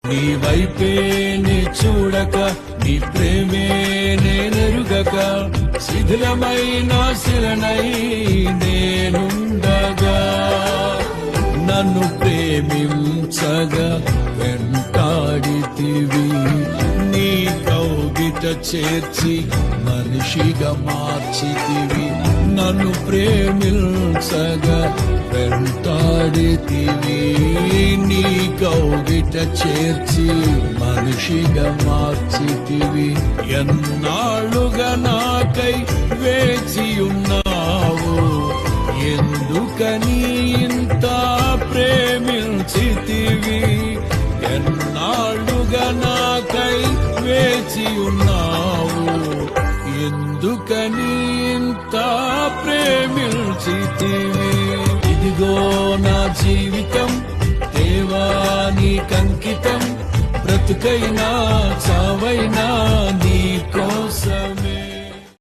నీ వైపే నే చూడక, నీ ప్రేమే నేనెరుగక, శిథిలమైన శిలనై నేనుండగా, నన్ను ప్రేమించగా వెంటాడితివి, నీ కౌగిట చేర్చి మనిషిగా మార్చితివి, నన్ను ప్రేమించగా వెంటాడితివి, నీ కౌగిట చేర్చి మనిషిగా మార్చితివి, ఎన్నాళ్ళుగా నాకై వేచి ఉన్నావు, ఎందుకని ఇంత ప్రేమించితివి, ఎన్నాళ్ళుగా నాకై వేచి ఉన్నావు, ఎందుకని ఇంత ప్రేమించితివి. ఇదిగో నా జీవితం దేవా నీకంకితం, బ్రతుకైనా చావ